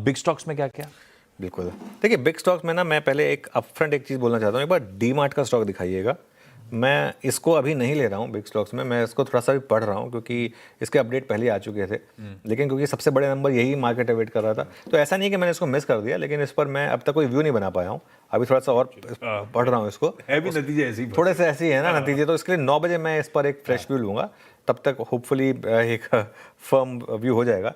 Big stocks में क्या क्या? बिल्कुल, देखिए बिग स्टॉक्स में ना मैं पहले एक अपफ्रंट एक चीज़ बोलना चाहता हूँ, एक बार डीमार्ट का स्टॉक दिखाइएगा। मैं इसको अभी नहीं ले रहा हूँ बिग स्टॉक्स में, मैं इसको थोड़ा सा भी पढ़ रहा हूँ क्योंकि इसके अपडेट पहले आ चुके थे, लेकिन क्योंकि सबसे बड़े नंबर यही मार्केट अवेट कर रहा था, तो ऐसा नहीं कि मैंने इसको मिस कर दिया, लेकिन इस पर मैं अब तक कोई व्यू नहीं बना पाया हूँ। अभी थोड़ा सा और पढ़ रहा हूँ इसको, है भी नतीजे ऐसे ही थोड़े से ऐसे ही है ना नतीजे, तो इसके लिए 9 बजे मैं इस पर एक फ्रेश व्यू लूँगा, तब तक होपफुली एक फर्म व्यू हो जाएगा।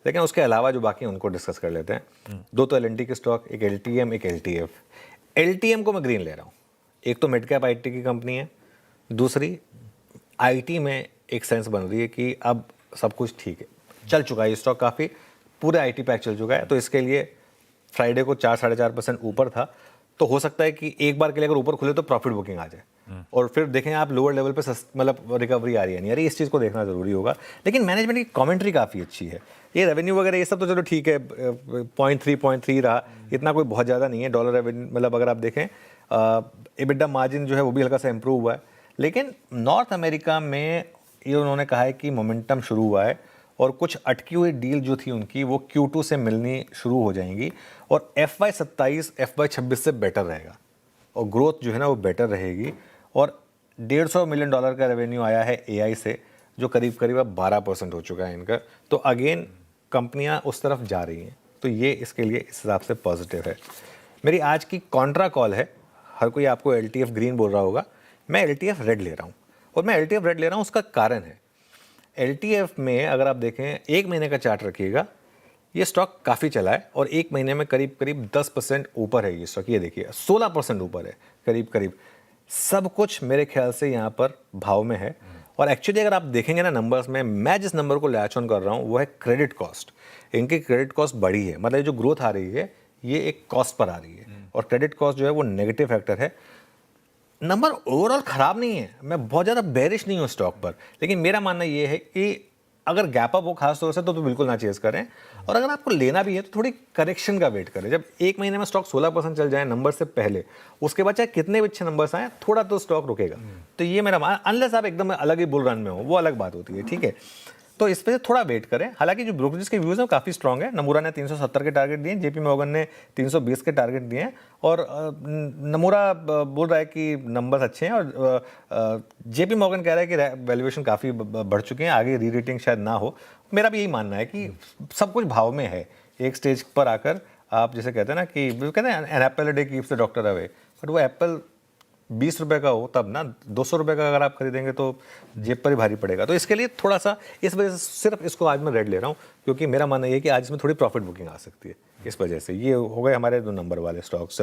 लेकिन उसके अलावा जो बाकी हैं उनको डिस्कस कर लेते हैं। दो तो एल के स्टॉक, एक LTM एक LTF। LTM को मैं ग्रीन ले रहा हूँ। एक तो मिड कैप IT की कंपनी है, दूसरी IT में एक सेंस बन रही है कि अब सब कुछ ठीक है, चल चुका है ये स्टॉक, काफ़ी पूरा IT पैक चल चुका है, तो इसके लिए फ्राइडे को 4-4.5% ऊपर था, तो हो सकता है कि एक बार के लिए अगर ऊपर खुले तो प्रॉफिट बुकिंग आ जाए और फिर देखें आप लोअर लेवल पे मतलब रिकवरी आ रही है नहीं आ रही, इस चीज़ को देखना ज़रूरी होगा। लेकिन मैनेजमेंट की कमेंट्री काफ़ी अच्छी है, ये रेवेन्यू वगैरह ये सब तो चलो ठीक है, 0.3 रहा, इतना कोई बहुत ज़्यादा नहीं है डॉलर रेवेन्यू, मतलब अगर आप देखें EBITDA मार्जिन जो है वो भी हल्का सा इंप्रूव हुआ है। लेकिन नॉर्थ अमेरिका में ये उन्होंने कहा है कि मोमेंटम शुरू हुआ है और कुछ अटकी हुई डील जो थी उनकी वो Q2 से मिलनी शुरू हो जाएंगी और FY27 FY26 से बेटर रहेगा और ग्रोथ जो है ना वो बेटर रहेगी। और $150 मिलियन का रेवेन्यू आया है AI से, जो करीब करीब अब 12% हो चुका है इनका, तो अगेन कंपनियां उस तरफ जा रही हैं, तो ये इसके लिए इस हिसाब से पॉजिटिव है। मेरी आज की कॉन्ट्रा कॉल है, हर कोई आपको LTF ग्रीन बोल रहा होगा, मैं LTF रेड ले रहा हूँ और मैं LTF रेड ले रहा हूँ, उसका कारण है LTF में अगर आप देखें 1 महीने का चार्ट रखिएगा, ये स्टॉक काफ़ी चला है और 1 महीने में करीब करीब 10% ऊपर है ये स्टॉक, ये देखिए 16% ऊपर है करीब करीब, सब कुछ मेरे ख्याल से यहाँ पर भाव में है। और एक्चुअली अगर आप देखेंगे ना नंबर्स में, मैं जिस नंबर को लैच ऑन कर रहा हूँ वो है क्रेडिट कॉस्ट। इनकी क्रेडिट कॉस्ट बढ़ी है, मतलब जो ग्रोथ आ रही है ये एक कॉस्ट पर आ रही है और क्रेडिट कॉस्ट जो है वो नेगेटिव फैक्टर है। नंबर ओवरऑल ख़राब नहीं है, मैं बहुत ज़्यादा बेरिश नहीं हूँ स्टॉक पर, लेकिन मेरा मानना ये है कि अगर गैप अप हो खास तौर से तो बिल्कुल ना चेज़ करें, और अगर आपको लेना भी है तो थोड़ी करेक्शन का वेट करें। जब 1 महीने में स्टॉक 16% चल जाए नंबर से पहले, उसके बाद चाहे कितने भी अच्छे नंबर्स आए थोड़ा तो स्टॉक रुकेगा। तो ये मेरा मान, अनलेस आप एकदम अलग ही बुल रन में हो, वो अलग बात होती है, ठीक है, तो इस पे से थोड़ा वेट करें। हालांकि जो ब्रोकरेज के व्यूज़ हैं काफ़ी स्ट्रॉन्ग है, नमूरा ने 370 के टारगेट दिए, JP मॉर्गन ने 320 के टारगेट दिए हैं और नमूरा बोल रहा है कि नंबर्स अच्छे हैं और JP मॉर्गन कह रहा है कि वैल्यूएशन काफ़ी बढ़ चुके हैं, आगे री रेटिंग शायद ना हो। मेरा भी यही मानना है कि सब कुछ भाव में है, एक स्टेज पर आकर आप जैसे कहते हैं ना कि कहते हैं an apple a day keeps the doctor away, but वो एप्पल 20 रुपए का हो तब ना, 200 रुपए का अगर आप खरीदेंगे तो जेब पर ही भारी पड़ेगा। तो इसके लिए थोड़ा सा, इस वजह से सिर्फ इसको आज मैं रेड ले रहा हूँ क्योंकि मेरा मानना ये है कि आज इसमें थोड़ी प्रॉफिट बुकिंग आ सकती है, इस वजह से। ये हो गए हमारे 2 नंबर वाले स्टॉक्स।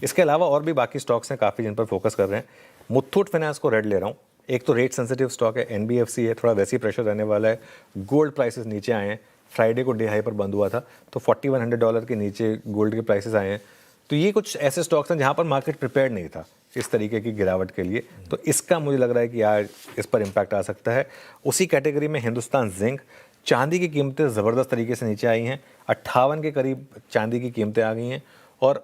इसके अलावा और भी बाकी स्टॉक्स हैं काफ़ी जिन पर फोकस कर रहे हैं। मुथूट फाइनेंस को रेड ले रहा हूँ, एक तो रेट सेंसिटिव स्टॉक है, NBFC है, थोड़ा वैसे ही प्रेशर रहने वाला है। गोल्ड प्राइसेस नीचे आए हैं, फ्राइडे को डे हाई पर बंद हुआ था तो $4100 के नीचे गोल्ड के प्राइसेस आए हैं। तो ये कुछ ऐसे स्टॉक्स हैं जहाँ पर मार्केट प्रिपेयर्ड नहीं था इस तरीके की गिरावट के लिए, तो इसका मुझे लग रहा है कि आज इस पर इम्पैक्ट आ सकता है। उसी कैटेगरी में हिंदुस्तान जिंक, चांदी की कीमतें ज़बरदस्त तरीके से नीचे आई हैं, 58 के करीब चांदी की कीमतें आ गई हैं और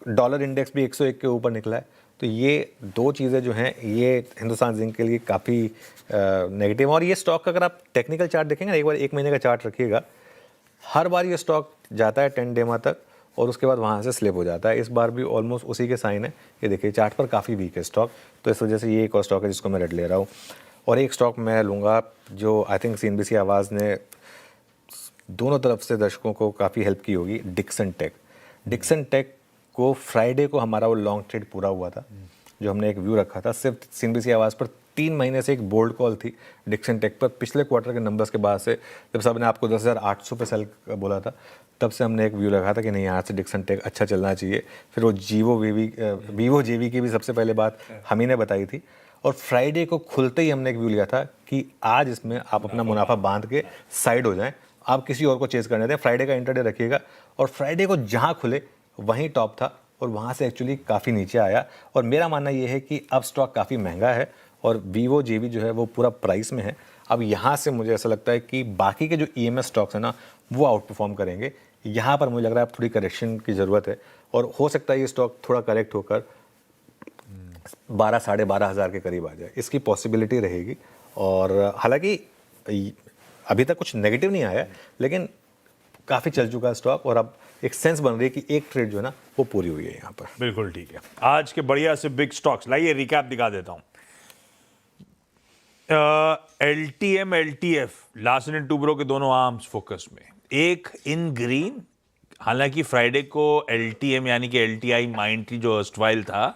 डॉलर इंडेक्स भी 101 के ऊपर निकला है। तो ये 2 चीज़ें जो हैं ये हिंदुस्तान जिंक के लिए काफ़ी नेगेटिव। और ये स्टॉक अगर आप टेक्निकल चार्ट देखेंगे ना, एक बार 1 महीने का चार्ट रखिएगा, हर बार ये स्टॉक जाता है 10 डेमा तक और उसके बाद वहाँ से स्लिप हो जाता है। इस बार भी ऑलमोस्ट उसी के साइन है, ये देखिए चार्ट पर काफ़ी वीक है स्टॉक, तो इस वजह से ये एक और स्टॉक है जिसको मैं रेड ले रहा हूँ। और एक स्टॉक मैं लूँगा जो आई थिंक CNBC आवाज़ ने दोनों तरफ से दर्शकों को काफ़ी हेल्प की होगी, डिक्सन टेक। डिक्सन टेक को फ्राइडे को हमारा वो लॉन्ग ट्रेड पूरा हुआ था, जो हमने एक व्यू रखा था, सिर्फ CNBC आवाज़ पर 3 महीने से एक बोल्ड कॉल थी डिक्सन टेक पर। पिछले क्वार्टर के नंबर्स के बाद से जब सब ने आपको 10,800 पे सेल बोला था, तब से हमने एक व्यू लगा था कि नहीं यहाँ से डिक्सन टेक अच्छा चलना चाहिए। फिर वो वीवो जेवी की भी सबसे पहले बात हम ही ने बताई थी और फ्राइडे को खुलते ही हमने एक व्यू लिया था कि आज इसमें आप अपना मुनाफा बांध के साइड हो जाएं, आप किसी और को चेज़ करने दें, फ्राइडे का इंटरडे रखिएगा। और फ्राइडे को जहाँ खुले वहीं टॉप था और वहाँ से एक्चुअली काफ़ी नीचे आया। और मेरा मानना ये है कि अब स्टॉक काफ़ी महंगा है और वीवो जेवी जो है वो पूरा प्राइस में है। अब यहाँ से मुझे ऐसा लगता है कि बाकी के जो EMS स्टॉक्स हैं ना वो आउट परफॉर्म करेंगे। यहाँ पर मुझे लग रहा है थोड़ी करेक्शन की ज़रूरत है और हो सकता है ये स्टॉक थोड़ा करेक्ट होकर 12 साढ़े 12 हज़ार के करीब आ जाए, इसकी पॉसिबिलिटी रहेगी। और हालांकि अभी तक कुछ नेगेटिव नहीं आया, लेकिन काफ़ी चल चुका है स्टॉक और अब एक सेंस बन रही है कि एक ट्रेड जो है ना वो पूरी हुई है यहाँ पर। बिल्कुल ठीक है। आज के बढ़िया से बिग स्टॉक्स, लाइए रिकैप दिखा देता हूं। LTM LTF, Larsen and Toubro के दोनों आर्म्स फोकस में, एक इन ग्रीन। हालांकि फ्राइडे को LTM यानी कि LTI माइंट्री जो अर्स्टवाइल था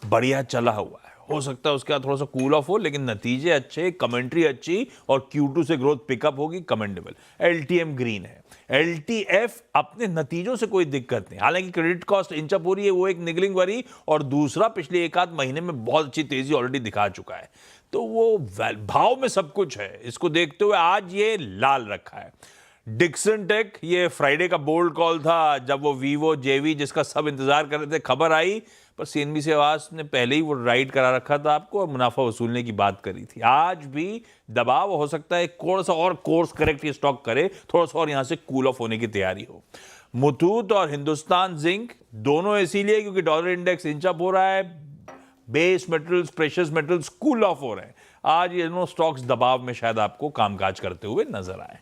बढ़िया चला हुआ है, हो सकता है उसके बाद थोड़ा सा कूल ऑफ हो, लेकिन नतीजे अच्छे, कमेंट्री अच्छी और Q2 से ग्रोथ पिकअप होगी, कमेंडेबल। LTM ग्रीन है। LTF अपने नतीजों से कोई दिक्कत नहीं, हालांकि क्रेडिट कॉस्ट इंच अप हो रही है, वो एक निगलिंग वरी, और दूसरा पिछले एक आध महीने में बहुत अच्छी तेजी ऑलरेडी दिखा चुका है, तो वो भाव में सब कुछ है। इसको देखते हुए आज ये लाल रखा है। डिक्सन टेक, ये फ्राइडे का बोल्ड कॉल था, जब वो वीवो जेवी जिसका सब इंतजार कर रहे थे खबर आई, पर CNBC आवाज ने पहले ही वो राइड करा रखा था आपको और मुनाफा वसूलने की बात करी थी। आज भी दबाव हो सकता है, थोड़ा सा और कोर्स करेक्ट ये स्टॉक करे, थोड़ा सा और यहां से कूल ऑफ होने की तैयारी हो। मुथूट और हिंदुस्तान जिंक दोनों इसीलिए क्योंकि डॉलर इंडेक्स इंच अप हो रहा है, base metals, precious metals cool off हो रहे हैं। आज ये दोनों स्टॉक्स दबाव में शायद आपको कामकाज करते हुए नजर आए।